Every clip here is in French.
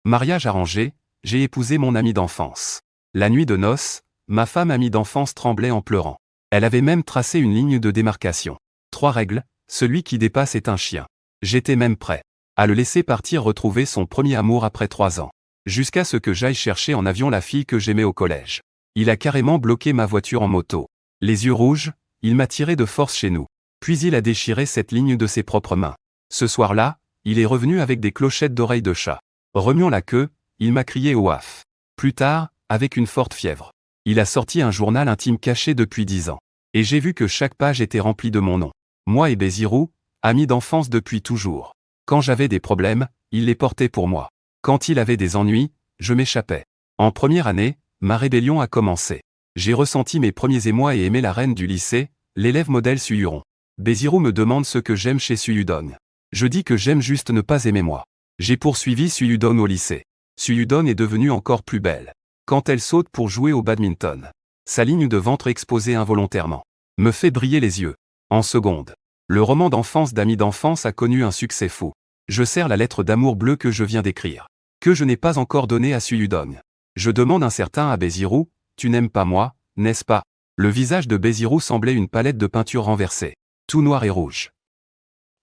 Mariage arrangé, j'ai épousé mon amie d'enfance. La nuit de noces, ma femme amie d'enfance tremblait en pleurant. Elle avait même tracé une ligne de démarcation. 3 règles, celui qui dépasse est un chien. J'étais même prêt à le laisser partir retrouver son premier amour après 3 ans. Jusqu'à ce que j'aille chercher en avion la fille que j'aimais au collège. Il a carrément bloqué ma voiture en moto. Les yeux rouges, il m'a tiré de force chez nous. Puis il a déchiré cette ligne de ses propres mains. Ce soir-là, il est revenu avec des clochettes d'oreilles de chat. Remuant la queue, il m'a crié ouaf. Plus tard, avec une forte fièvre, il a sorti un journal intime caché depuis 10 ans. Et j'ai vu que chaque page était remplie de mon nom. Moi et Bézirou, amis d'enfance depuis toujours. Quand j'avais des problèmes, il les portait pour moi. Quand il avait des ennuis, je m'échappais. En première année, ma rébellion a commencé. J'ai ressenti mes premiers émois et aimé la reine du lycée, l'élève modèle Suyuron. Bézirou me demande ce que j'aime chez Suyudong. Je dis que j'aime juste ne pas aimer moi. J'ai poursuivi Suyudong au lycée. Suyudong est devenue encore plus belle. Quand elle saute pour jouer au badminton, sa ligne de ventre exposée involontairement me fait briller les yeux. En seconde, le roman d'enfance d'amis d'enfance a connu un succès fou. Je serre la lettre d'amour bleue que je viens d'écrire, que je n'ai pas encore donnée à Suyudong. Je demande un certain à Bézirou, tu n'aimes pas moi, n'est-ce pas? Le visage de Bézirou semblait une palette de peinture renversée, tout noir et rouge.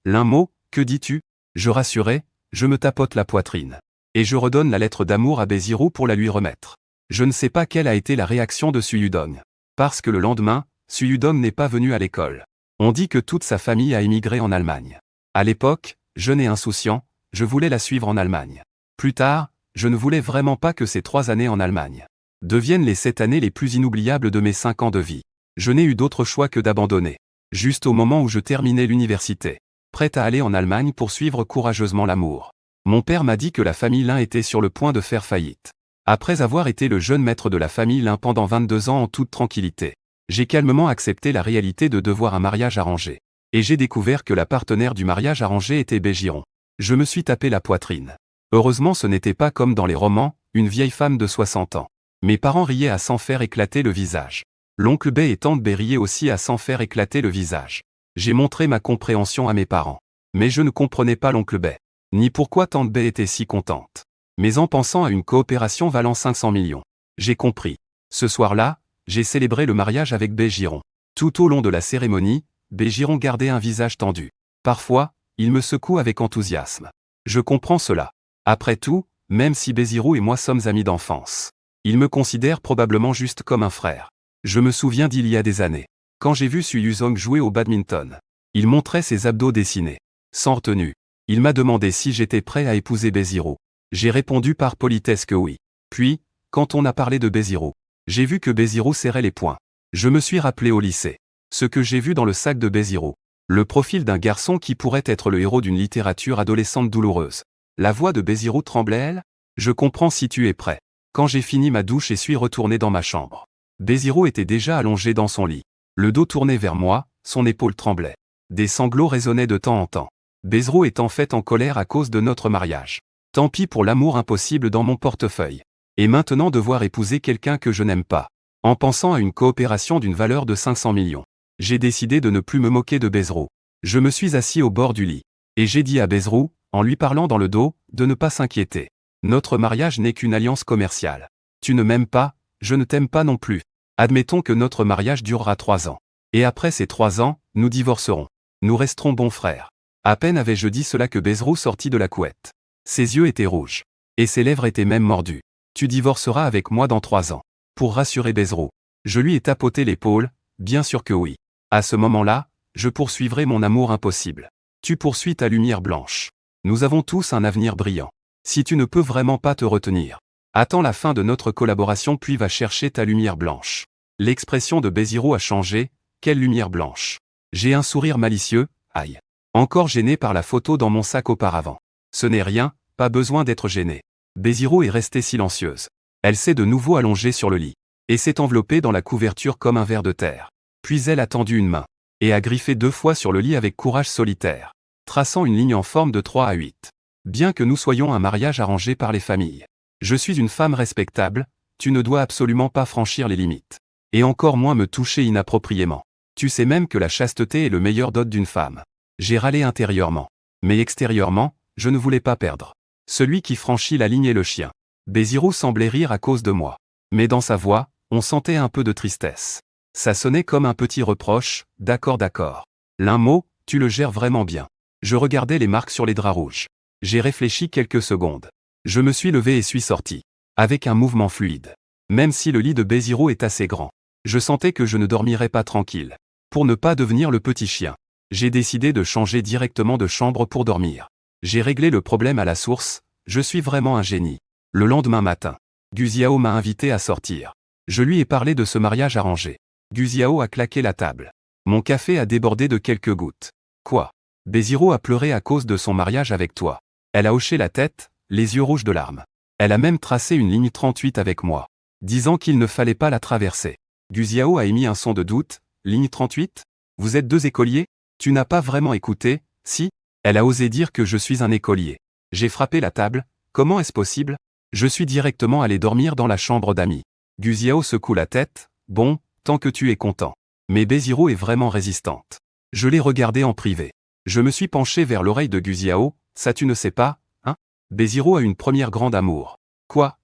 L'un mot, que dis-tu? Je rassurais, je me tapote la poitrine. Et je redonne la lettre d'amour à Bézirou pour la lui remettre. Je ne sais pas quelle a été la réaction de Suyudong. Parce que le lendemain, Suyudong n'est pas venu à l'école. On dit que toute sa famille a émigré en Allemagne. À l'époque, jeune et insouciant, je voulais la suivre en Allemagne. Plus tard, je ne voulais vraiment pas que ces 3 années en Allemagne deviennent les 7 années les plus inoubliables de mes 5 ans de vie. Je n'ai eu d'autre choix que d'abandonner. Juste au moment où je terminais l'université. Prête à aller en Allemagne pour suivre courageusement l'amour. Mon père m'a dit que la famille Lin était sur le point de faire faillite. Après avoir été le jeune maître de la famille Lin pendant 22 ans en toute tranquillité, j'ai calmement accepté la réalité de devoir un mariage arrangé. Et j'ai découvert que la partenaire du mariage arrangé était Bégiron. Je me suis tapé la poitrine. Heureusement ce n'était pas comme dans les romans, une vieille femme de 60 ans. Mes parents riaient à s'en faire éclater le visage. L'oncle Bay et tante Bay riaient aussi à s'en faire éclater le visage. J'ai montré ma compréhension à mes parents. Mais je ne comprenais pas l'oncle Bay. Ni pourquoi tante Bay était si contente. Mais en pensant à une coopération valant 500 millions. J'ai compris. Ce soir-là, j'ai célébré le mariage avec Bégiron. Tout au long de la cérémonie, Bégiron gardait un visage tendu. Parfois, il me secoue avec enthousiasme. Je comprends cela. Après tout, même si Bézirou et moi sommes amis d'enfance, il me considère probablement juste comme un frère. Je me souviens d'il y a des années. Quand j'ai vu Suyuzong jouer au badminton, il montrait ses abdos dessinés. Sans retenue. Il m'a demandé si j'étais prêt à épouser Bézirou. J'ai répondu par politesse que oui. Puis, quand on a parlé de Bézirou, j'ai vu que Bézirou serrait les poings. Je me suis rappelé au lycée ce que j'ai vu dans le sac de Bézirou. Le profil d'un garçon qui pourrait être le héros d'une littérature adolescente douloureuse. La voix de Bézirou tremblait-elle? Je comprends si tu es prêt. Quand j'ai fini ma douche et suis retourné dans ma chambre, Bézirou était déjà allongé dans son lit. Le dos tourné vers moi, son épaule tremblait. Des sanglots résonnaient de temps en temps. Bézirou est en fait en colère à cause de notre mariage. Tant pis pour l'amour impossible dans mon portefeuille. Et maintenant devoir épouser quelqu'un que je n'aime pas. En pensant à une coopération d'une valeur de 500 millions. J'ai décidé de ne plus me moquer de Bézirou. Je me suis assis au bord du lit. Et j'ai dit à Bézirou, en lui parlant dans le dos, de ne pas s'inquiéter. Notre mariage n'est qu'une alliance commerciale. Tu ne m'aimes pas, je ne t'aime pas non plus. Admettons que notre mariage durera 3 ans. Et après ces 3 ans, nous divorcerons. Nous resterons bons frères. À peine avais-je dit cela que Bézirou sortit de la couette. Ses yeux étaient rouges. Et ses lèvres étaient même mordues. Tu divorceras avec moi dans 3 ans. Pour rassurer Bézirou. Je lui ai tapoté l'épaule, bien sûr que oui. À ce moment-là, je poursuivrai mon amour impossible. Tu poursuis ta lumière blanche. Nous avons tous un avenir brillant. Si tu ne peux vraiment pas te retenir, attends la fin de notre collaboration puis va chercher ta lumière blanche. L'expression de Bézirou a changé, quelle lumière blanche. J'ai un sourire malicieux, aïe. Encore gêné par la photo dans mon sac auparavant. Ce n'est rien, pas besoin d'être gêné. Bézirou est restée silencieuse. Elle s'est de nouveau allongée sur le lit. Et s'est enveloppée dans la couverture comme un ver de terre. Puis elle a tendu une main. Et a griffé 2 fois sur le lit avec courage solitaire. Traçant une ligne en forme de 3 à 8. Bien que nous soyons un mariage arrangé par les familles. Je suis une femme respectable, tu ne dois absolument pas franchir les limites. Et encore moins me toucher inappropriément. Tu sais même que la chasteté est le meilleur dot d'une femme. J'ai râlé intérieurement. Mais extérieurement, je ne voulais pas perdre. Celui qui franchit la ligne est le chien. Bézirou semblait rire à cause de moi. Mais dans sa voix, on sentait un peu de tristesse. Ça sonnait comme un petit reproche, d'accord. L'un mot, tu le gères vraiment bien. Je regardais les marques sur les draps rouges. J'ai réfléchi quelques secondes. Je me suis levé et suis sorti. Avec un mouvement fluide. Même si le lit de Bézirou est assez grand. Je sentais que je ne dormirais pas tranquille. Pour ne pas devenir le petit chien. J'ai décidé de changer directement de chambre pour dormir. J'ai réglé le problème à la source, je suis vraiment un génie. Le lendemain matin, Guziao m'a invité à sortir. Je lui ai parlé de ce mariage arrangé. Guziao a claqué la table. Mon café a débordé de quelques gouttes. Quoi? Bézirou a pleuré à cause de son mariage avec toi. Elle a hoché la tête, les yeux rouges de larmes. Elle a même tracé une ligne 38 avec moi, disant qu'il ne fallait pas la traverser. Guziao a émis un son de doute. Ligne 38? Vous êtes deux écoliers? Tu n'as pas vraiment écouté, si? Elle a osé dire que je suis un écolier. J'ai frappé la table. Comment est-ce possible? Je suis directement allé dormir dans la chambre d'amis. Guziao secoue la tête. Bon, tant que tu es content. Mais Bézirou est vraiment résistante. Je l'ai regardée en privé. Je me suis penché vers l'oreille de Guziao. Ça tu ne sais pas, hein? Bézirou a une première grande amour. Quoi?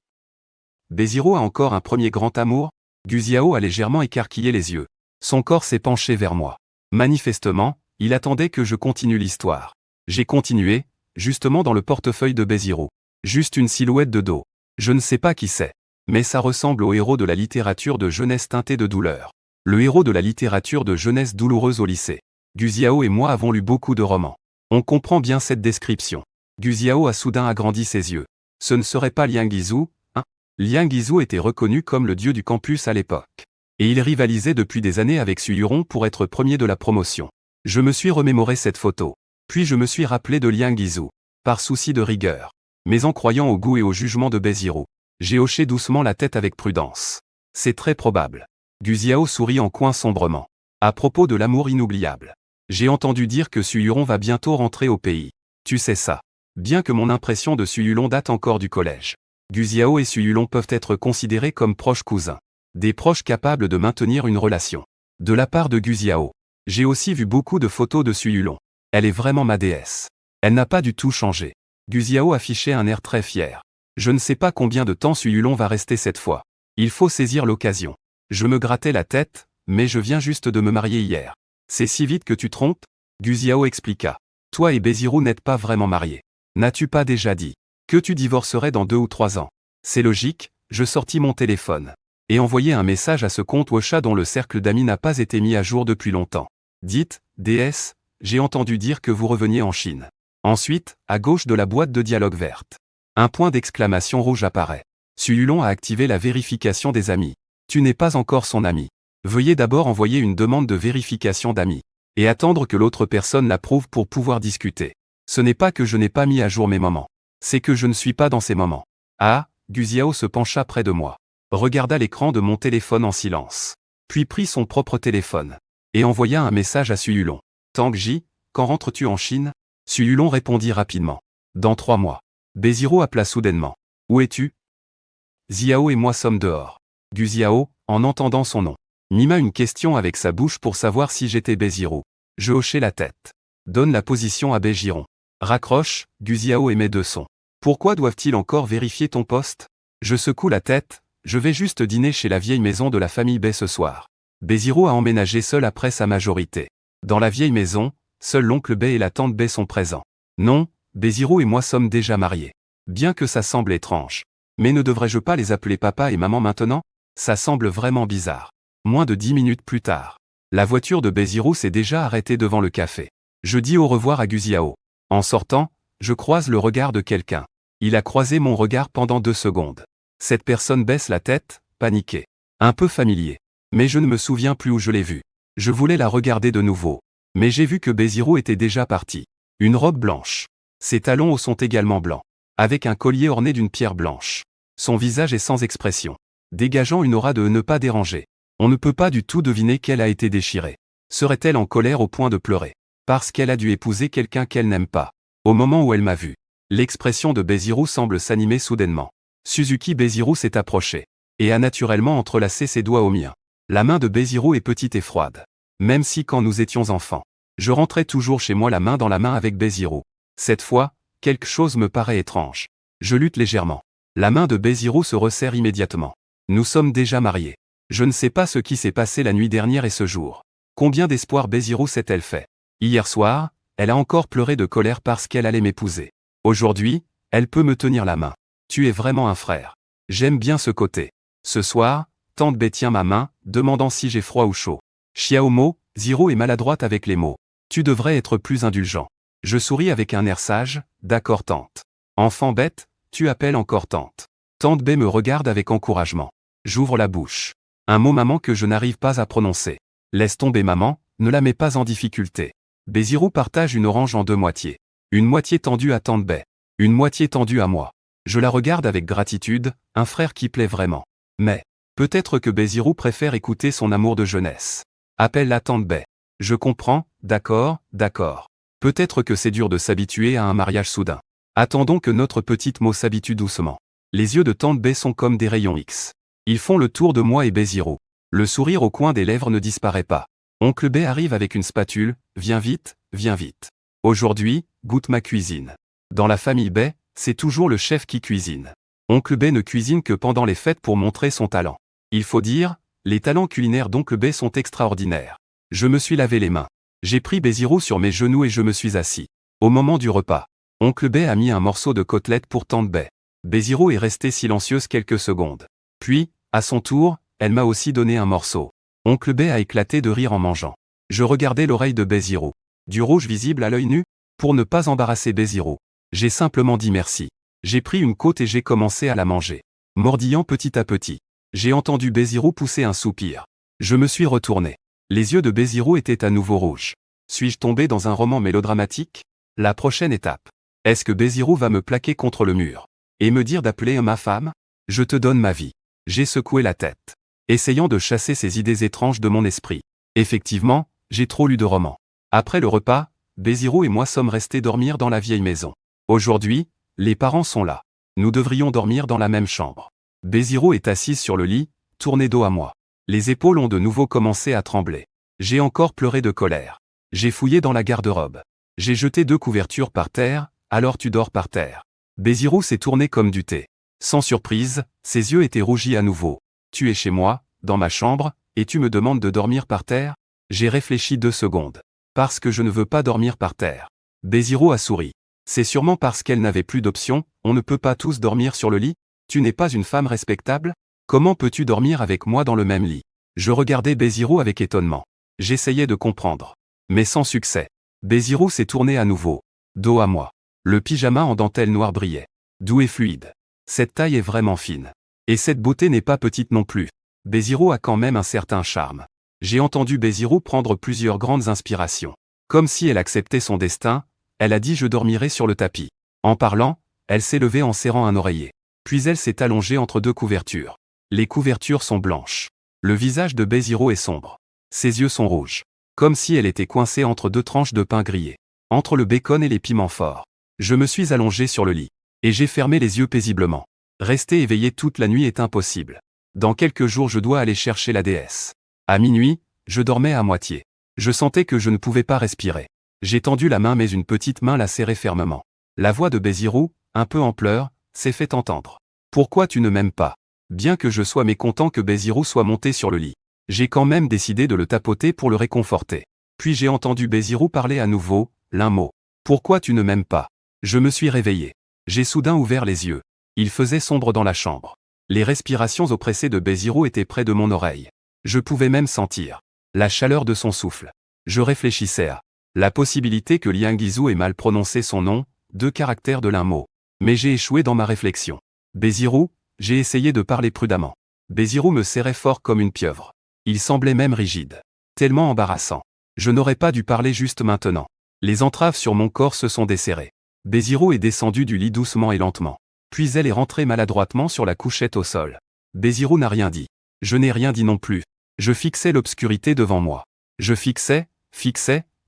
Bézirou a encore un premier grand amour? Guziao a légèrement écarquillé les yeux. Son corps s'est penché vers moi. Manifestement, il attendait que je continue l'histoire. J'ai continué, justement dans le portefeuille de Bézirou. Juste une silhouette de dos. Je ne sais pas qui c'est. Mais ça ressemble au héros de la littérature de jeunesse teintée de douleur. Le héros de la littérature de jeunesse douloureuse au lycée. Guziao et moi avons lu beaucoup de romans. On comprend bien cette description. Guziao a soudain agrandi ses yeux. Ce ne serait pas Liang Yizhu, hein? Liang Yizhu était reconnu comme le dieu du campus à l'époque. Et il rivalisait depuis des années avec Su Yuron pour être premier de la promotion. Je me suis remémoré cette photo. Puis je me suis rappelé de Liang Yizhu. Par souci de rigueur. Mais en croyant au goût et au jugement de Bézirou. J'ai hoché doucement la tête avec prudence. C'est très probable. Guziao sourit en coin sombrement. À propos de l'amour inoubliable. J'ai entendu dire que Su Yuron va bientôt rentrer au pays. Tu sais ça. Bien que mon impression de Su Yuron date encore du collège. Guziao et Su Yuron peuvent être considérés comme proches cousins. Des proches capables de maintenir une relation. De la part de Guziao. J'ai aussi vu beaucoup de photos de Su Yuron. Elle est vraiment ma déesse. Elle n'a pas du tout changé. Guziao affichait un air très fier. Je ne sais pas combien de temps Su Yuron va rester cette fois. Il faut saisir l'occasion. Je me grattais la tête, mais je viens juste de me marier hier. C'est si vite que tu trompes? Guziao expliqua. Toi et Bézirou n'êtes pas vraiment mariés. N'as-tu pas déjà dit que tu divorcerais dans 2 ou 3 ans? C'est logique, je sortis mon téléphone. Et envoyé un message à ce compte WhatsApp dont le cercle d'amis n'a pas été mis à jour depuis longtemps. Dites, déesse, j'ai entendu dire que vous reveniez en Chine. Ensuite, à gauche de la boîte de dialogue verte. Un point d'exclamation rouge apparaît. Su Yuron a activé la vérification des amis. Tu n'es pas encore son ami. Veuillez d'abord envoyer une demande de vérification d'amis. Et attendre que l'autre personne l'approuve pour pouvoir discuter. Ce n'est pas que je n'ai pas mis à jour mes moments. C'est que je ne suis pas dans ces moments. Ah, Guziao se pencha près de moi. Regarda l'écran de mon téléphone en silence. Puis prit son propre téléphone. Et envoya un message à Su Yuron. Tangji, quand rentres-tu en Chine? Su Yuron répondit rapidement. Dans 3 mois. Bézirou appela soudainement. Où es-tu? Ziao et moi sommes dehors. Guziao, en entendant son nom, mima une question avec sa bouche pour savoir si j'étais Bézirou. Je hochai la tête. Donne la position à Bégiron. Raccroche, Guziao émet 2 sons. Pourquoi doivent-ils encore vérifier ton poste? Je secoue la tête. Je vais juste dîner chez la vieille maison de la famille Bay ce soir. Bézirou a emménagé seul après sa majorité. Dans la vieille maison, seul l'oncle Bay et la tante Bay sont présents. Non, Bézirou et moi sommes déjà mariés. Bien que ça semble étrange. Mais ne devrais-je pas les appeler papa et maman maintenant? Ça semble vraiment bizarre. Moins de 10 minutes plus tard. La voiture de Bézirou s'est déjà arrêtée devant le café. Je dis au revoir à Guziao. En sortant, je croise le regard de quelqu'un. Il a croisé mon regard pendant 2 secondes. Cette personne baisse la tête, paniquée. Un peu familier. Mais je ne me souviens plus où je l'ai vu. Je voulais la regarder de nouveau. Mais j'ai vu que Bézirou était déjà parti. Une robe blanche. Ses talons hauts sont également blancs. Avec un collier orné d'une pierre blanche. Son visage est sans expression. Dégageant une aura de ne pas déranger. On ne peut pas du tout deviner qu'elle a été déchirée. Serait-elle en colère au point de pleurer? Parce qu'elle a dû épouser quelqu'un qu'elle n'aime pas. Au moment où elle m'a vu. L'expression de Bézirou semble s'animer soudainement. Suzuki Bézirou s'est approché. Et a naturellement entrelacé ses doigts aux miens. La main de Bézirou est petite et froide. Même si quand nous étions enfants, je rentrais toujours chez moi la main dans la main avec Bézirou. Cette fois, quelque chose me paraît étrange. Je lutte légèrement. La main de Bézirou se resserre immédiatement. Nous sommes déjà mariés. Je ne sais pas ce qui s'est passé la nuit dernière et ce jour. Combien d'espoir Bézirou s'est-elle fait? Hier soir, elle a encore pleuré de colère parce qu'elle allait m'épouser. Aujourd'hui, elle peut me tenir la main. Tu es vraiment un frère. J'aime bien ce côté. Ce soir, tante Bé tient ma main, demandant si j'ai froid ou chaud. Xiaomo, Ziro est maladroite avec les mots. Tu devrais être plus indulgent. Je souris avec un air sage, d'accord tante. Enfant bête, tu appelles encore tante. Tante Bé me regarde avec encouragement. J'ouvre la bouche. Un mot maman que je n'arrive pas à prononcer. Laisse tomber maman, ne la mets pas en difficulté. Bézirou partage une orange en deux moitiés. Une moitié tendue à tante Bé. Une moitié tendue à moi. Je la regarde avec gratitude, un frère qui plaît vraiment. Mais, peut-être que Bézirou préfère écouter son amour de jeunesse. Appelle la tante Bé. Je comprends, d'accord, d'accord. Peut-être que c'est dur de s'habituer à un mariage soudain. Attendons que notre petite mot s'habitue doucement. Les yeux de tante Bé sont comme des rayons X. Ils font le tour de moi et Bézirou. Le sourire au coin des lèvres ne disparaît pas. Oncle Bé arrive avec une spatule, viens vite, viens vite. Aujourd'hui, goûte ma cuisine. Dans la famille Bé, c'est toujours le chef qui cuisine. Oncle Bé ne cuisine que pendant les fêtes pour montrer son talent. Il faut dire, les talents culinaires d'Oncle Bé sont extraordinaires. Je me suis lavé les mains. J'ai pris Bézirou sur mes genoux et je me suis assis. Au moment du repas, Oncle Bé a mis un morceau de côtelette pour tante Bé. Bézirou est restée silencieuse quelques secondes. Puis, à son tour, elle m'a aussi donné un morceau. Oncle Bé a éclaté de rire en mangeant. Je regardais l'oreille de Bézirou. Du rouge visible à l'œil nu? Pour ne pas embarrasser Bézirou. J'ai simplement dit merci. J'ai pris une côte et j'ai commencé à la manger. Mordillant petit à petit. J'ai entendu Bézirou pousser un soupir. Je me suis retourné. Les yeux de Bézirou étaient à nouveau rouges. Suis-je tombé dans un roman mélodramatique? La prochaine étape. Est-ce que Bézirou va me plaquer contre le mur? Et me dire d'appeler ma femme? Je te donne ma vie. J'ai secoué la tête, essayant de chasser ces idées étranges de mon esprit. Effectivement, j'ai trop lu de romans. Après le repas, Bézirou et moi sommes restés dormir dans la vieille maison. Aujourd'hui, les parents sont là. Nous devrions dormir dans la même chambre. Bézirou est assise sur le lit, tournée dos à moi. Les épaules ont de nouveau commencé à trembler. J'ai encore pleuré de colère. J'ai fouillé dans la garde-robe. J'ai jeté 2 couvertures par terre, alors tu dors par terre. Bézirou s'est tourné comme du thé. Sans surprise, ses yeux étaient rougis à nouveau. Tu es chez moi, dans ma chambre, et tu me demandes de dormir par terre? J'ai réfléchi 2 secondes. Parce que je ne veux pas dormir par terre. Bézirou a souri. C'est sûrement parce qu'elle n'avait plus d'option, on ne peut pas tous dormir sur le lit? Tu n'es pas une femme respectable? Comment peux-tu dormir avec moi dans le même lit? Je regardais Bézirou avec étonnement. J'essayais de comprendre. Mais sans succès. Bézirou s'est tourné à nouveau. Dos à moi. Le pyjama en dentelle noire brillait. Doux et fluide. Cette taille est vraiment fine. Et cette beauté n'est pas petite non plus. Bézirou a quand même un certain charme. J'ai entendu Bézirou prendre plusieurs grandes inspirations. Comme si elle acceptait son destin, elle a dit je dormirai sur le tapis. En parlant, elle s'est levée en serrant un oreiller. Puis elle s'est allongée entre 2 couvertures. Les couvertures sont blanches. Le visage de Bézirou est sombre. Ses yeux sont rouges. Comme si elle était coincée entre 2 tranches de pain grillé. Entre le bacon et les piments forts. Je me suis allongé sur le lit. Et j'ai fermé les yeux paisiblement. Rester éveillé toute la nuit est impossible. Dans quelques jours je dois aller chercher la déesse. À minuit, je dormais à moitié. Je sentais que je ne pouvais pas respirer. J'ai tendu la main mais une petite main l'a serrée fermement. La voix de Bézirou, un peu en pleurs, s'est fait entendre. Pourquoi tu ne m'aimes pas? Bien que je sois mécontent que Bézirou soit monté sur le lit. J'ai quand même décidé de le tapoter pour le réconforter. Puis j'ai entendu Bézirou parler à nouveau, l'un mot. Pourquoi tu ne m'aimes pas? Je me suis réveillé. J'ai soudain ouvert les yeux. Il faisait sombre dans la chambre. Les respirations oppressées de Bézirou étaient près de mon oreille. Je pouvais même sentir la chaleur de son souffle. Je réfléchissais à la possibilité que Liang Guizhou ait mal prononcé son nom, 2 caractères de l'un mot. Mais j'ai échoué dans ma réflexion. Bézirou, j'ai essayé de parler prudemment. Bézirou me serrait fort comme une pieuvre. Il semblait même rigide. Tellement embarrassant. Je n'aurais pas dû parler juste maintenant. Les entraves sur mon corps se sont desserrées. Bézirou est descendue du lit doucement et lentement. Puis elle est rentrée maladroitement sur la couchette au sol. Bézirou n'a rien dit. Je n'ai rien dit non plus. Je fixais l'obscurité devant moi. Je fixais,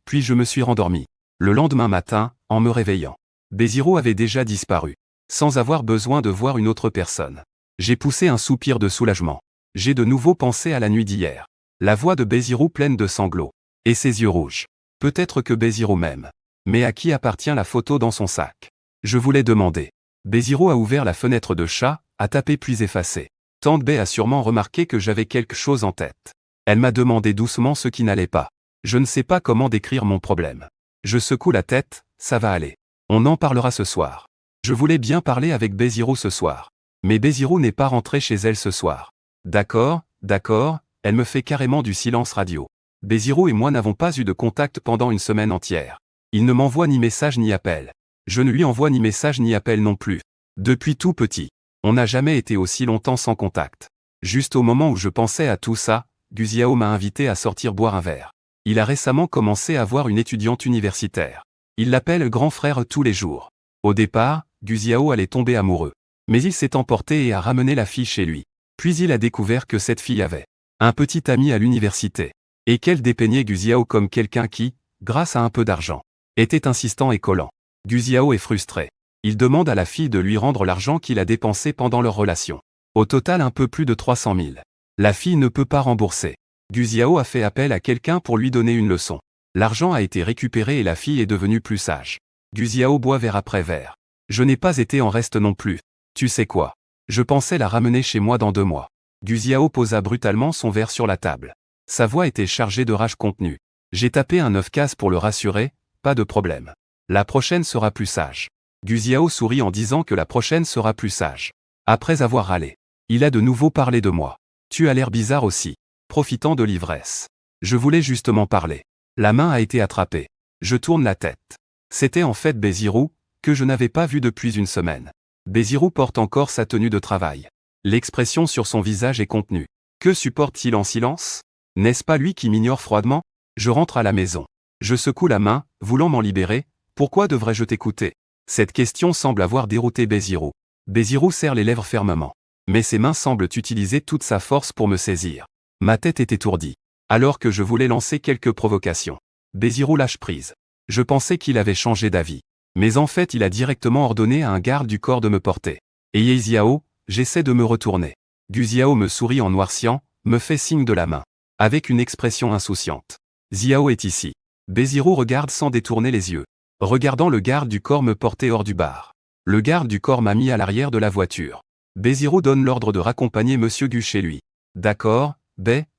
puis je me suis rendormi. Le lendemain matin, en me réveillant, Bézirou avait déjà disparu. Sans avoir besoin de voir une autre personne. J'ai poussé un soupir de soulagement. J'ai de nouveau pensé à la nuit d'hier. La voix de Bézirou pleine de sanglots. Et ses yeux rouges. Peut-être que Bézirou m'aime. Mais à qui appartient la photo dans son sac? Je voulais demander. Béziro a ouvert la fenêtre de chat, a tapé puis effacé. Tante Bay a sûrement remarqué que j'avais quelque chose en tête. Elle m'a demandé doucement ce qui n'allait pas. Je ne sais pas comment décrire mon problème. Je secoue la tête, ça va aller. On en parlera ce soir. Je voulais bien parler avec Béziro ce soir. Mais Béziro n'est pas rentré chez elle ce soir. D'accord, elle me fait carrément du silence radio. Béziro et moi n'avons pas eu de contact pendant une semaine entière. Il ne m'envoie ni message ni appel. Je ne lui envoie ni message ni appel non plus. Depuis tout petit. On n'a jamais été aussi longtemps sans contact. Juste au moment où je pensais à tout ça, Guziao m'a invité à sortir boire un verre. Il a récemment commencé à voir une étudiante universitaire. Il l'appelle grand frère tous les jours. Au départ, Guziao allait tomber amoureux. Mais il s'est emporté et a ramené la fille chez lui. Puis il a découvert que cette fille avait un petit ami à l'université. Et qu'elle dépeignait Guziao comme quelqu'un qui, grâce à un peu d'argent, était insistant et collant. Guziao est frustré. Il demande à la fille de lui rendre l'argent qu'il a dépensé pendant leur relation. Au total un peu plus de 300 000. La fille ne peut pas rembourser. Guziao a fait appel à quelqu'un pour lui donner une leçon. L'argent a été récupéré et la fille est devenue plus sage. Guziao boit verre après verre. Je n'ai pas été en reste non plus. Tu sais quoi? Je pensais la ramener chez moi dans 2 mois. Guziao posa brutalement son verre sur la table. Sa voix était chargée de rage contenue. J'ai tapé un 9 cases pour le rassurer, pas de problème. La prochaine sera plus sage. Guziao sourit en disant que la prochaine sera plus sage. Après avoir râlé, il a de nouveau parlé de moi. Tu as l'air bizarre aussi. Profitant de l'ivresse. Je voulais justement parler. La main a été attrapée. Je tourne la tête. C'était en fait Béziro, que je n'avais pas vu depuis une semaine. Béziro porte encore sa tenue de travail. L'expression sur son visage est contenue. Que supporte-t-il en silence? N'est-ce pas lui qui m'ignore froidement? Je rentre à la maison. Je secoue la main, voulant m'en libérer. Pourquoi devrais-je t'écouter? Cette question semble avoir dérouté Béziro. Béziro serre les lèvres fermement. Mais ses mains semblent utiliser toute sa force pour me saisir. Ma tête est étourdie. Alors que je voulais lancer quelques provocations. Béziro lâche prise. Je pensais qu'il avait changé d'avis. Mais en fait il a directement ordonné à un garde du corps de me porter. Et Ziao, j'essaie de me retourner. Guziao me sourit en noirciant, me fait signe de la main. Avec une expression insouciante. Ziao est ici. Béziro regarde sans détourner les yeux. Regardant le garde du corps me porter hors du bar. Le garde du corps m'a mis à l'arrière de la voiture. Béziro donne l'ordre de raccompagner Monsieur Gu chez lui. D'accord,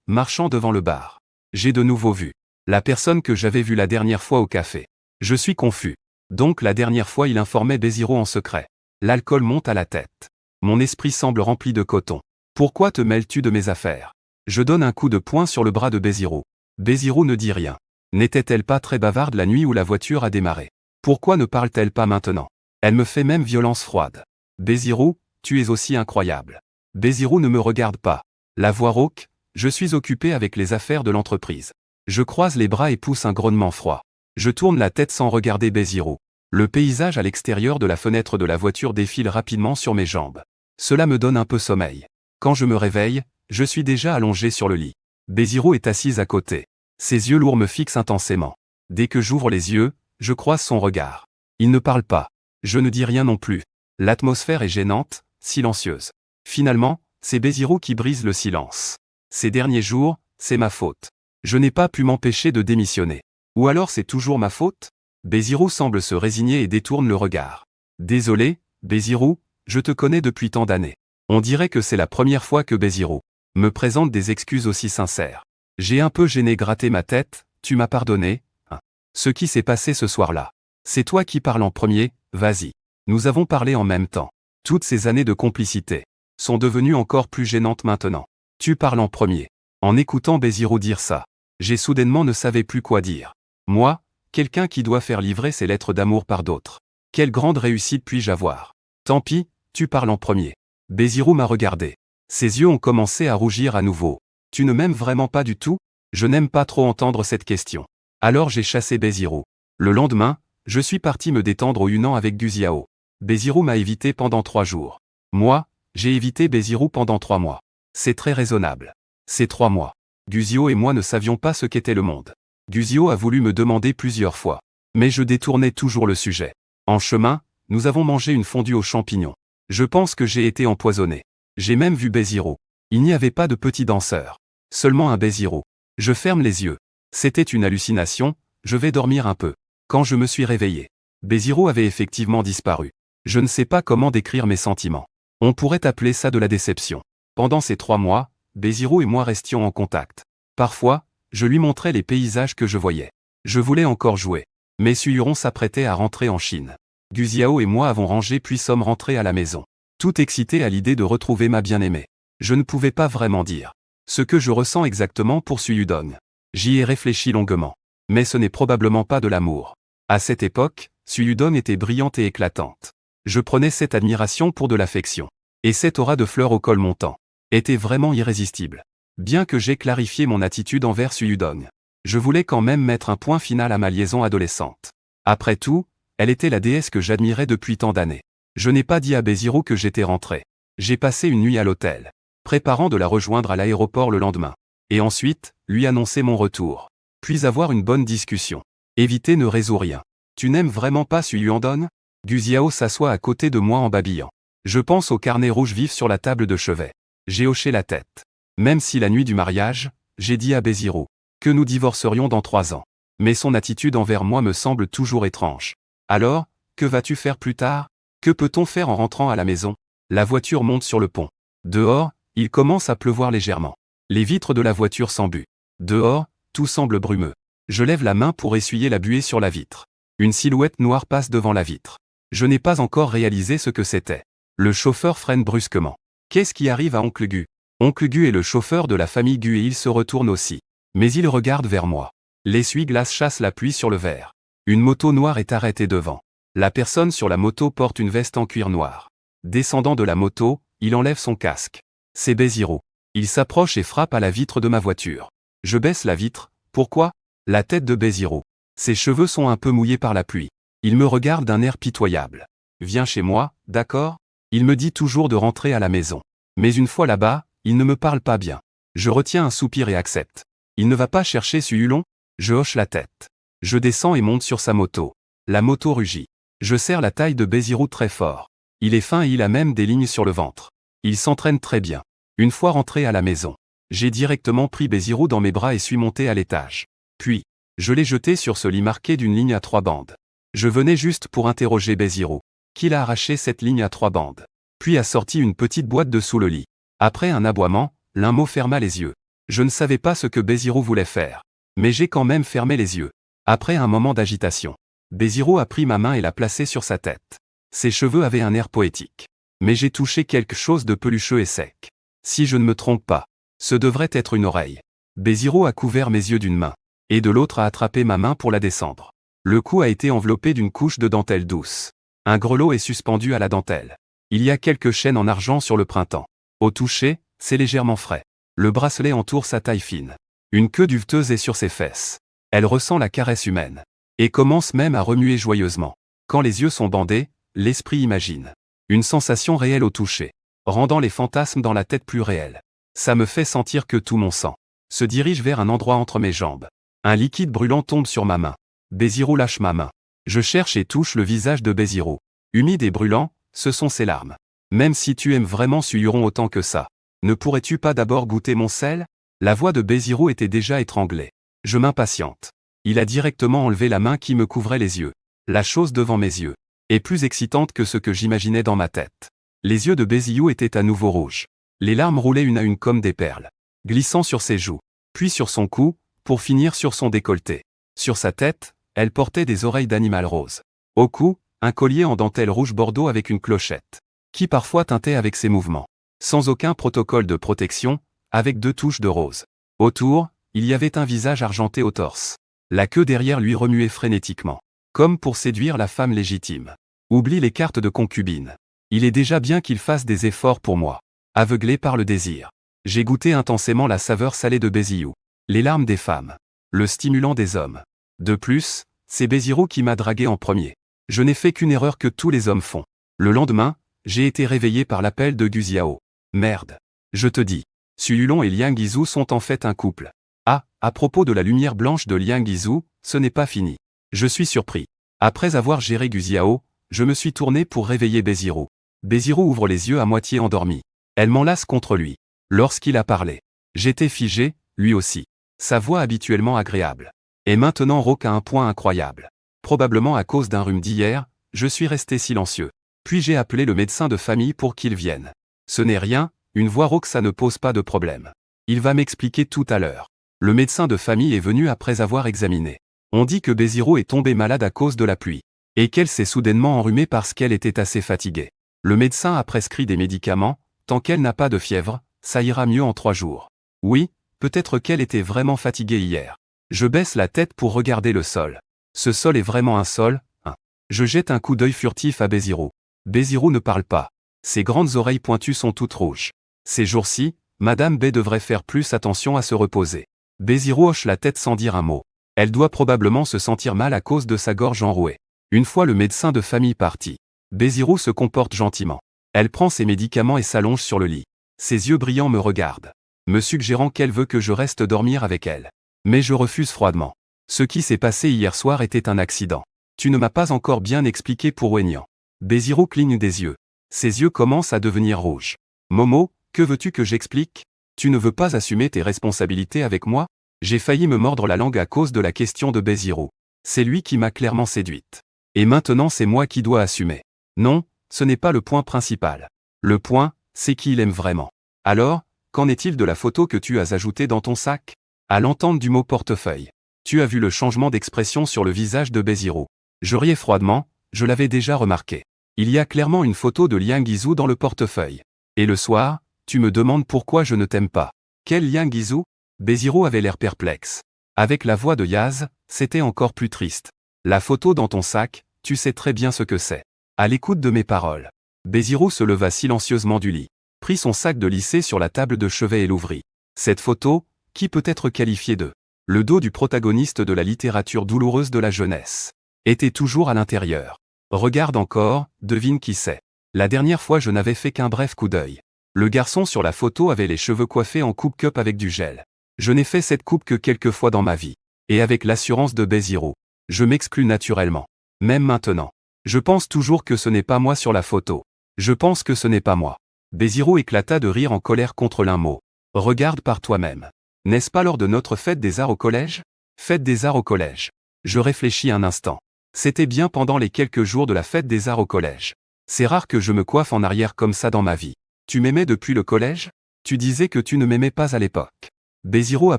marchant devant le bar. J'ai de nouveau vu la personne que j'avais vue la dernière fois au café. Je suis confus. Donc la dernière fois il informait Béziro en secret. L'alcool monte à la tête. Mon esprit semble rempli de coton. Pourquoi te mêles-tu de mes affaires? Je donne un coup de poing sur le bras de Béziro. Béziro ne dit rien. N'était-elle pas très bavarde la nuit où la voiture a démarré? Pourquoi ne parle-t-elle pas maintenant? Elle me fait même violence froide. Béziro, tu es aussi incroyable. Béziro ne me regarde pas. La voix rauque, je suis occupé avec les affaires de l'entreprise. Je croise les bras et pousse un grognement froid. Je tourne la tête sans regarder Béziro. Le paysage à l'extérieur de la fenêtre de la voiture défile rapidement sur mes jambes. Cela me donne un peu sommeil. Quand je me réveille, je suis déjà allongé sur le lit. Béziro est assise à côté. Ses yeux lourds me fixent intensément. Dès que j'ouvre les yeux, je croise son regard. Il ne parle pas. Je ne dis rien non plus. L'atmosphère est gênante, silencieuse. Finalement, c'est Béziro qui brise le silence. Ces derniers jours, c'est ma faute. Je n'ai pas pu m'empêcher de démissionner. Ou alors c'est toujours ma faute? Béziro semble se résigner et détourne le regard. Désolé, Béziro, je te connais depuis tant d'années. On dirait que c'est la première fois que Béziro me présente des excuses aussi sincères. J'ai un peu gêné gratter ma tête, tu m'as pardonné, hein. Ce qui s'est passé ce soir-là. C'est toi qui parles en premier, vas-y. Nous avons parlé en même temps. Toutes ces années de complicité sont devenues encore plus gênantes maintenant. Tu parles en premier. En écoutant Béziro dire ça, j'ai soudainement ne savais plus quoi dire. Moi, quelqu'un qui doit faire livrer ses lettres d'amour par d'autres. Quelle grande réussite puis-je avoir? Tant pis, tu parles en premier. Béziro m'a regardé. Ses yeux ont commencé à rougir à nouveau. Tu ne m'aimes vraiment pas du tout? Je n'aime pas trop entendre cette question. Alors j'ai chassé Béziro. Le lendemain, je suis parti me détendre au Yunnan avec Guziao. Béziro m'a évité pendant 3 jours. Moi, j'ai évité Béziro pendant 3 mois. C'est très raisonnable. Ces 3 mois. Guziao et moi ne savions pas ce qu'était le monde. Guziao a voulu me demander plusieurs fois. Mais je détournais toujours le sujet. En chemin, nous avons mangé une fondue aux champignons. Je pense que j'ai été empoisonné. J'ai même vu Béziro. Il n'y avait pas de petit danseur. Seulement un Béziro. Je ferme les yeux. C'était une hallucination, je vais dormir un peu. Quand je me suis réveillé, Béziro avait effectivement disparu. Je ne sais pas comment décrire mes sentiments. On pourrait appeler ça de la déception. Pendant ces 3 mois, Bézirou et moi restions en contact. Parfois, je lui montrais les paysages que je voyais. Je voulais encore jouer. Mais Suyuron s'apprêtait à rentrer en Chine. Guziao et moi avons rangé puis sommes rentrés à la maison. Tout excité à l'idée de retrouver ma bien-aimée. Je ne pouvais pas vraiment dire ce que je ressens exactement pour Suyudong. J'y ai réfléchi longuement. Mais ce n'est probablement pas de l'amour. À cette époque, Suyudong était brillante et éclatante. Je prenais cette admiration pour de l'affection. Et cette aura de fleurs au col montant était vraiment irrésistible. Bien que j'aie clarifié mon attitude envers Suyudong, je voulais quand même mettre un point final à ma liaison adolescente. Après tout, elle était la déesse que j'admirais depuis tant d'années. Je n'ai pas dit à Bézirou que j'étais rentré. J'ai passé une nuit à l'hôtel, préparant de la rejoindre à l'aéroport le lendemain. Et ensuite, lui annoncer mon retour. Puis avoir une bonne discussion. Éviter ne résout rien. Tu n'aimes vraiment pas Suyuandong ? Guziao s'assoit à côté de moi en babillant. Je pense au carnet rouge vif sur la table de chevet. J'ai hoché la tête. Même si la nuit du mariage, j'ai dit à Bézirou que nous divorcerions dans 3 ans. Mais son attitude envers moi me semble toujours étrange. Alors, que vas-tu faire plus tard ? Que peut-on faire en rentrant à la maison ? La voiture monte sur le pont. Dehors, il commence à pleuvoir légèrement. Les vitres de la voiture s'embuent. Dehors, tout semble brumeux. Je lève la main pour essuyer la buée sur la vitre. Une silhouette noire passe devant la vitre. Je n'ai pas encore réalisé ce que c'était. Le chauffeur freine brusquement. Qu'est-ce qui arrive à Oncle Gu ? Oncle Gu est le chauffeur de la famille Gu et il se retourne aussi. Mais il regarde vers moi. L'essuie-glace chasse la pluie sur le verre. Une moto noire est arrêtée devant. La personne sur la moto porte une veste en cuir noir. Descendant de la moto, il enlève son casque. C'est Bézirou. Il s'approche et frappe à la vitre de ma voiture. Je baisse la vitre. Pourquoi ? La tête de Bézirou. Ses cheveux sont un peu mouillés par la pluie. Il me regarde d'un air pitoyable. Viens chez moi, d'accord ? Il me dit toujours de rentrer à la maison. Mais une fois là-bas, il ne me parle pas bien. Je retiens un soupir et accepte. Il ne va pas chercher Suyulon ? Je hoche la tête. Je descends et monte sur sa moto. La moto rugit. Je serre la taille de Bézirou très fort. Il est fin et il a même des lignes sur le ventre. Il s'entraîne très bien. Une fois rentré à la maison, j'ai directement pris Bézirou dans mes bras et suis monté à l'étage. Puis, je l'ai jeté sur ce lit marqué d'une ligne à 3 bandes. Je venais juste pour interroger Bézirou, qu'il a arraché cette ligne à 3 bandes. Puis a sorti une petite boîte de sous le lit. Après un aboiement, Linmo ferma les yeux. Je ne savais pas ce que Bézirou voulait faire. Mais j'ai quand même fermé les yeux. Après un moment d'agitation, Bézirou a pris ma main et l'a placée sur sa tête. Ses cheveux avaient un air poétique. Mais j'ai touché quelque chose de pelucheux et sec. Si je ne me trompe pas, ce devrait être une oreille. Bézirou a couvert mes yeux d'une main, et de l'autre a attrapé ma main pour la descendre. Le cou a été enveloppé d'une couche de dentelle douce. Un grelot est suspendu à la dentelle. Il y a quelques chaînes en argent sur le printemps. Au toucher, c'est légèrement frais. Le bracelet entoure sa taille fine. Une queue duveteuse est sur ses fesses. Elle ressent la caresse humaine. Et commence même à remuer joyeusement. Quand les yeux sont bandés, l'esprit imagine. Une sensation réelle au toucher, rendant les fantasmes dans la tête plus réels. Ça me fait sentir que tout mon sang se dirige vers un endroit entre mes jambes. Un liquide brûlant tombe sur ma main. Bézirou lâche ma main. Je cherche et touche le visage de Bézirou. Humide et brûlant, ce sont ses larmes. Même si tu aimes vraiment Suyuron autant que ça, ne pourrais-tu pas d'abord goûter mon sel ? La voix de Bézirou était déjà étranglée. Je m'impatiente. Il a directement enlevé la main qui me couvrait les yeux. La chose devant mes yeux est plus excitante que ce que j'imaginais dans ma tête. Les yeux de Bézirou étaient à nouveau rouges. Les larmes roulaient une à une comme des perles, glissant sur ses joues, puis sur son cou, pour finir sur son décolleté. Sur sa tête, elle portait des oreilles d'animal rose. Au cou, un collier en dentelle rouge bordeaux avec une clochette, qui parfois teintait avec ses mouvements. Sans aucun protocole de protection, avec 2 touches de rose. Autour, il y avait un visage argenté au torse. La queue derrière lui remuait frénétiquement, comme pour séduire la femme légitime. Oublie les cartes de concubine. Il est déjà bien qu'il fasse des efforts pour moi. Aveuglé par le désir, j'ai goûté intensément la saveur salée de Bézirou, les larmes des femmes, le stimulant des hommes. De plus, c'est Bézirou qui m'a dragué en premier. Je n'ai fait qu'une erreur que tous les hommes font. Le lendemain, j'ai été réveillé par l'appel de Guziao. Merde. Je te dis, Suyulon et Liang Yizhu sont en fait un couple. Ah, à propos de la lumière blanche de Liang Yizhu, ce n'est pas fini. Je suis surpris. Après avoir géré Guziao, je me suis tourné pour réveiller Bézirou. Bézirou ouvre les yeux à moitié endormi. Elle m'enlace contre lui. Lorsqu'il a parlé, j'étais figé, lui aussi. Sa voix habituellement agréable est maintenant rauque à un point incroyable. Probablement à cause d'un rhume d'hier, je suis resté silencieux. Puis j'ai appelé le médecin de famille pour qu'il vienne. Ce n'est rien, une voix rauque, ça ne pose pas de problème. Il va m'expliquer tout à l'heure. Le médecin de famille est venu après avoir examiné. On dit que Béziro est tombée malade à cause de la pluie. Et qu'elle s'est soudainement enrhumée parce qu'elle était assez fatiguée. Le médecin a prescrit des médicaments, tant qu'elle n'a pas de fièvre, ça ira mieux en 3 jours. Oui, peut-être qu'elle était vraiment fatiguée hier. Je baisse la tête pour regarder le sol. Ce sol est vraiment un sol, hein. Je jette un coup d'œil furtif à Béziro. Béziro ne parle pas. Ses grandes oreilles pointues sont toutes rouges. Ces jours-ci, Madame B devrait faire plus attention à se reposer. Béziro hoche la tête sans dire un mot. Elle doit probablement se sentir mal à cause de sa gorge enrouée. Une fois le médecin de famille parti, Béziro se comporte gentiment. Elle prend ses médicaments et s'allonge sur le lit. Ses yeux brillants me regardent, me suggérant qu'elle veut que je reste dormir avec elle. Mais je refuse froidement. Ce qui s'est passé hier soir était un accident. Tu ne m'as pas encore bien expliqué pour Wenyan. Béziro cligne des yeux. Ses yeux commencent à devenir rouges. Momo, que veux-tu que j'explique? Tu ne veux pas assumer tes responsabilités avec moi? J'ai failli me mordre la langue à cause de la question de Béziro. C'est lui qui m'a clairement séduite. Et maintenant c'est moi qui dois assumer. Non, ce n'est pas le point principal. Le point, c'est qu'il aime vraiment. Alors, qu'en est-il de la photo que tu as ajoutée dans ton sac? À l'entente du mot portefeuille. Tu as vu le changement d'expression sur le visage de Béziro. Je riais froidement, je l'avais déjà remarqué. Il y a clairement une photo de Liang Guizhou dans le portefeuille. Et le soir, tu me demandes pourquoi je ne t'aime pas. Quel Liang Guizhou? Béziro avait l'air perplexe. Avec la voix de Yaz, c'était encore plus triste. La photo dans ton sac, tu sais très bien ce que c'est. À l'écoute de mes paroles, Béziro se leva silencieusement du lit, prit son sac de lycée sur la table de chevet et l'ouvrit. Cette photo, qui peut être qualifiée de le dos du protagoniste de la littérature douloureuse de la jeunesse, était toujours à l'intérieur. Regarde encore, devine qui c'est. La dernière fois je n'avais fait qu'un bref coup d'œil. Le garçon sur la photo avait les cheveux coiffés en coupe-cup avec du gel. Je n'ai fait cette coupe que quelques fois dans ma vie. Et avec l'assurance de Béziro, je m'exclus naturellement. Même maintenant. Je pense toujours que ce n'est pas moi sur la photo. Je pense que ce n'est pas moi. Béziro éclata de rire en colère contre l'un mot. Regarde par toi-même. N'est-ce pas lors de notre fête des arts au collège? Fête des arts au collège. Je réfléchis un instant. C'était bien pendant les quelques jours de la fête des arts au collège. C'est rare que je me coiffe en arrière comme ça dans ma vie. Tu m'aimais depuis le collège? Tu disais que tu ne m'aimais pas à l'époque. Béziro a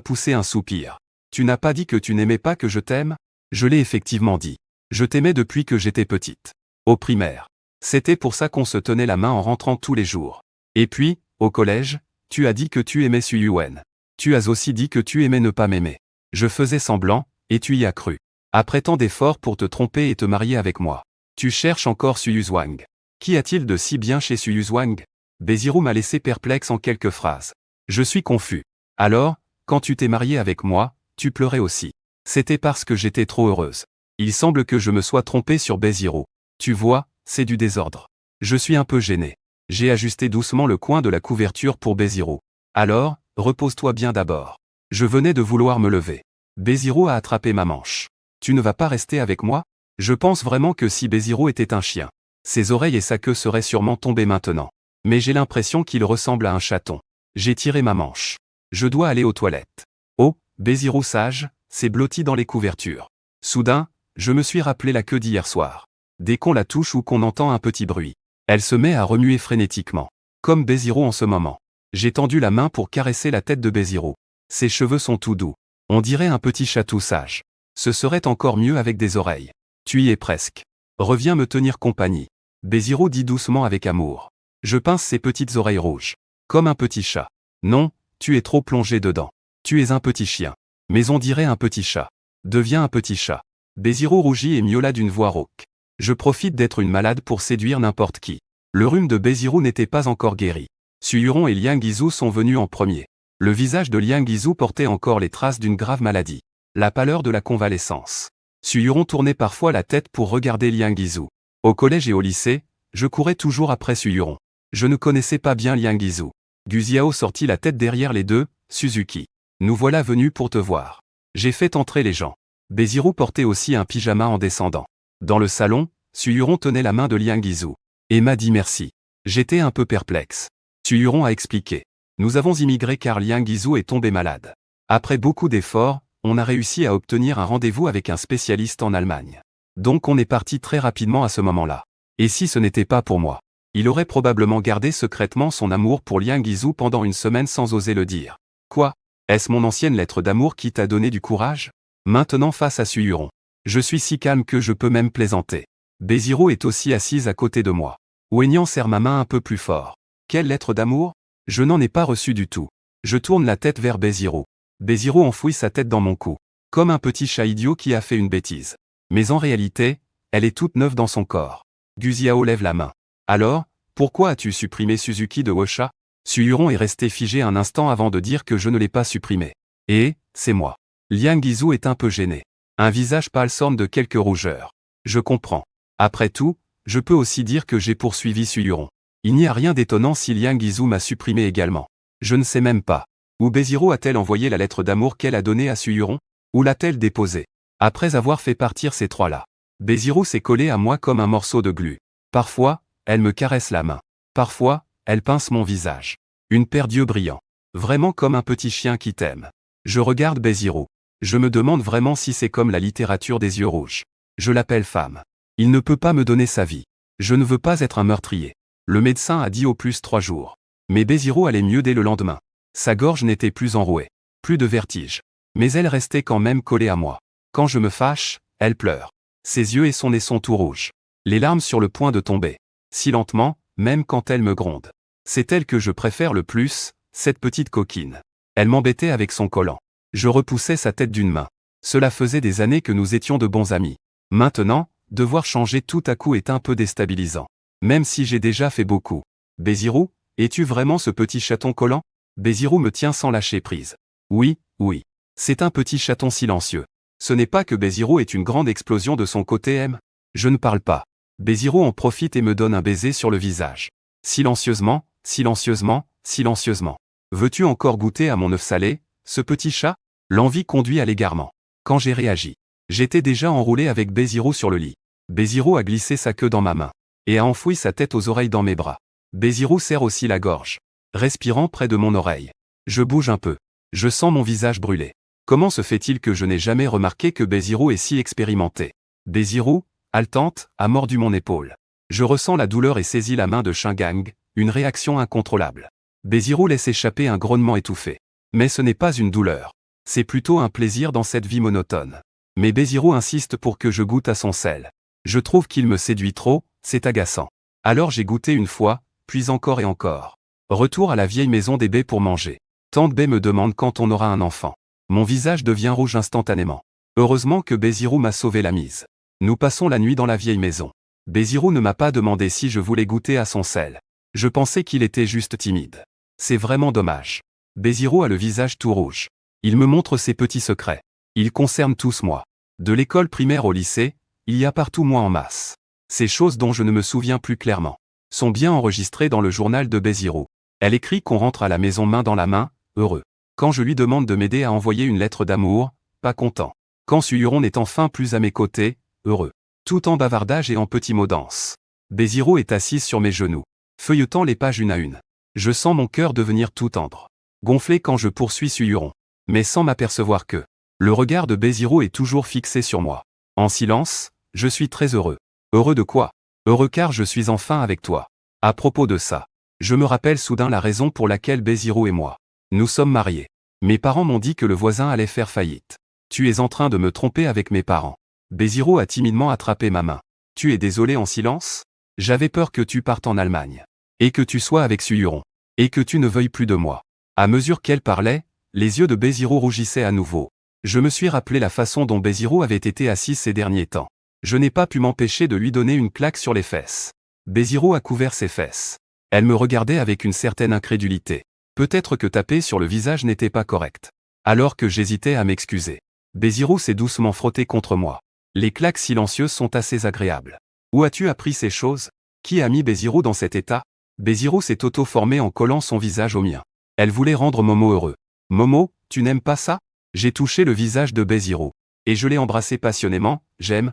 poussé un soupir. Tu n'as pas dit que tu n'aimais pas que je t'aime? Je l'ai effectivement dit. Je t'aimais depuis que j'étais petite. Au primaire. C'était pour ça qu'on se tenait la main en rentrant tous les jours. Et puis, au collège, tu as dit que tu aimais Su Yuen. Tu as aussi dit que tu aimais ne pas m'aimer. Je faisais semblant, et tu y as cru. Après tant d'efforts pour te tromper et te marier avec moi. Tu cherches encore Su Yuzhuang. Qu'y a-t-il de si bien chez Su Yuzhuang? Béziro m'a laissé perplexe en quelques phrases. Je suis confus. Alors, quand tu t'es marié avec moi, tu pleurais aussi. C'était parce que j'étais trop heureuse. Il semble que je me sois trompé sur Béziro. Tu vois, c'est du désordre. Je suis un peu gêné. J'ai ajusté doucement le coin de la couverture pour Béziro. Alors, repose-toi bien d'abord. Je venais de vouloir me lever. Béziro a attrapé ma manche. Tu ne vas pas rester avec moi? Je pense vraiment que si Béziro était un chien, ses oreilles et sa queue seraient sûrement tombées maintenant. Mais j'ai l'impression qu'il ressemble à un chaton. J'ai tiré ma manche. Je dois aller aux toilettes. Oh, Béziro sage, c'est blotti dans les couvertures. Soudain, je me suis rappelé la queue d'hier soir. Dès qu'on la touche ou qu'on entend un petit bruit, elle se met à remuer frénétiquement. Comme Béziro en ce moment. J'ai tendu la main pour caresser la tête de Béziro. Ses cheveux sont tout doux. On dirait un petit chatou sage. Ce serait encore mieux avec des oreilles. Tu y es presque. Reviens me tenir compagnie. Béziro dit doucement avec amour. Je pince ses petites oreilles rouges. Comme un petit chat. Non, tu es trop plongé dedans. Tu es un petit chien. Mais on dirait un petit chat. Deviens un petit chat. Béziro rougit et miaula d'une voix rauque. Je profite d'être une malade pour séduire n'importe qui. Le rhume de Béziro n'était pas encore guéri. Su Yuron et Liang Guizhou sont venus en premier. Le visage de Liang Guizhou portait encore les traces d'une grave maladie. La pâleur de la convalescence. Su Yuron tournait parfois la tête pour regarder Liang Guizhou. Au collège et au lycée, je courais toujours après Su Yuron. Je ne connaissais pas bien Liang Guizhou. Guziao sortit la tête derrière les deux. Suzuki. Nous voilà venus pour te voir. J'ai fait entrer les gens. Béziro portait aussi un pyjama en descendant. Dans le salon, Su Yuron tenait la main de Liang Guizhou. Et m'a dit merci. J'étais un peu perplexe. Su Yuron a expliqué. Nous avons immigré car Liang Guizhou est tombé malade. Après beaucoup d'efforts, on a réussi à obtenir un rendez-vous avec un spécialiste en Allemagne. Donc on est parti très rapidement à ce moment-là. Et si ce n'était pas pour moi? Il aurait probablement gardé secrètement son amour pour Liang Yizhu pendant une semaine sans oser le dire. Quoi? Est-ce mon ancienne lettre d'amour qui t'a donné du courage? Maintenant face à Su Yuron. Je suis si calme que je peux même plaisanter. Beziro est aussi assise à côté de moi. Wenyan serre ma main un peu plus fort. Quelle lettre d'amour? Je n'en ai pas reçu du tout. Je tourne la tête vers Beziro. Beziro enfouit sa tête dans mon cou. Comme un petit chat idiot qui a fait une bêtise. Mais en réalité, elle est toute neuve dans son corps. Guziao lève la main. Alors, pourquoi as-tu supprimé Suzuki de Wosha? Su Yuron est resté figé un instant avant de dire que je ne l'ai pas supprimé. Et, c'est moi. Liang Yizhu est un peu gêné. Un visage pâle s'orne de quelques rougeurs. Je comprends. Après tout, je peux aussi dire que j'ai poursuivi Su Yuron. Il n'y a rien d'étonnant si Liang Yizhu m'a supprimé également. Je ne sais même pas. Où Beziro a-t-elle envoyé la lettre d'amour qu'elle a donnée à Su Yuron? Où l'a-t-elle déposée? Après avoir fait partir ces trois-là, Beziro s'est collé à moi comme un morceau de glu. Parfois, elle me caresse la main. Parfois, elle pince mon visage. Une paire d'yeux brillants. Vraiment comme un petit chien qui t'aime. Je regarde Beziro. Je me demande vraiment si c'est comme la littérature des yeux rouges. Je l'appelle femme. Il ne peut pas me donner sa vie. Je ne veux pas être un meurtrier. Le médecin a dit au plus 3 jours. Mais Beziro allait mieux dès le lendemain. Sa gorge n'était plus enrouée. Plus de vertige. Mais elle restait quand même collée à moi. Quand je me fâche, elle pleure. Ses yeux et son nez sont tout rouges. Les larmes sur le point de tomber. Si lentement, même quand elle me gronde. C'est elle que je préfère le plus, cette petite coquine. Elle m'embêtait avec son collant. Je repoussais sa tête d'une main. Cela faisait des années que nous étions de bons amis. Maintenant, devoir changer tout à coup est un peu déstabilisant. Même si j'ai déjà fait beaucoup. Beziro, es-tu vraiment ce petit chaton collant? Beziro me tient sans lâcher prise. Oui, oui. C'est un petit chaton silencieux. Ce n'est pas que Beziro est une grande explosion de son côté M. Je ne parle pas. Beziro en profite et me donne un baiser sur le visage. Silencieusement, silencieusement, silencieusement. Veux-tu encore goûter à mon œuf salé, ce petit chat? L'envie conduit à l'égarement. Quand j'ai réagi, j'étais déjà enroulé avec Beziro sur le lit. Beziro a glissé sa queue dans ma main. Et a enfoui sa tête aux oreilles dans mes bras. Beziro serre aussi la gorge. Respirant près de mon oreille. Je bouge un peu. Je sens mon visage brûler. Comment se fait-il que je n'ai jamais remarqué que Beziro est si expérimenté? Beziro, haletante, a mordu mon épaule. Je ressens la douleur et saisis la main de Shingang, une réaction incontrôlable. Beziro laisse échapper un grognement étouffé. Mais ce n'est pas une douleur. C'est plutôt un plaisir dans cette vie monotone. Mais Beziro insiste pour que je goûte à son sel. Je trouve qu'il me séduit trop, c'est agaçant. Alors j'ai goûté une fois, puis encore et encore. Retour à la vieille maison des baies pour manger. Tante Baie me demande quand on aura un enfant. Mon visage devient rouge instantanément. Heureusement que Beziro m'a sauvé la mise. Nous passons la nuit dans la vieille maison. Beziro ne m'a pas demandé si je voulais goûter à son sel. Je pensais qu'il était juste timide. C'est vraiment dommage. Beziro a le visage tout rouge. Il me montre ses petits secrets. Ils concernent tous moi. De l'école primaire au lycée, il y a partout moi en masse. Ces choses dont je ne me souviens plus clairement sont bien enregistrées dans le journal de Beziro. Elle écrit qu'on rentre à la maison main dans la main, heureux. Quand je lui demande de m'aider à envoyer une lettre d'amour, pas content. Quand Su Yuron est enfin plus à mes côtés, heureux. Tout en bavardage et en petits mots denses. Beziro est assise sur mes genoux, feuilletant les pages une à une. Je sens mon cœur devenir tout tendre. Gonflé quand je poursuis Su Yuron. Mais sans m'apercevoir que le regard de Beziro est toujours fixé sur moi. En silence, je suis très heureux. Heureux de quoi? Heureux car je suis enfin avec toi. À propos de ça, je me rappelle soudain la raison pour laquelle Beziro et moi, nous sommes mariés. Mes parents m'ont dit que le voisin allait faire faillite. Tu es en train de me tromper avec mes parents. Beziro a timidement attrapé ma main. Tu es désolé en silence? J'avais peur que tu partes en Allemagne. Et que tu sois avec Su Yuron. Et que tu ne veuilles plus de moi. À mesure qu'elle parlait, les yeux de Beziro rougissaient à nouveau. Je me suis rappelé la façon dont Beziro avait été assise ces derniers temps. Je n'ai pas pu m'empêcher de lui donner une claque sur les fesses. Beziro a couvert ses fesses. Elle me regardait avec une certaine incrédulité. Peut-être que taper sur le visage n'était pas correct. Alors que j'hésitais à m'excuser. Beziro s'est doucement frotté contre moi. Les claques silencieuses sont assez agréables. Où as-tu appris ces choses? Qui a mis Beziro dans cet état? Beziro s'est auto-formé en collant son visage au mien. Elle voulait rendre Momo heureux. Momo, tu n'aimes pas ça? J'ai touché le visage de Beziro. Et je l'ai embrassé passionnément. J'aime,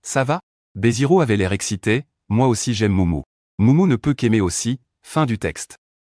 ça va? Beziro avait l'air excité, moi aussi j'aime Moumou. Moumou ne peut qu'aimer aussi, fin du texte.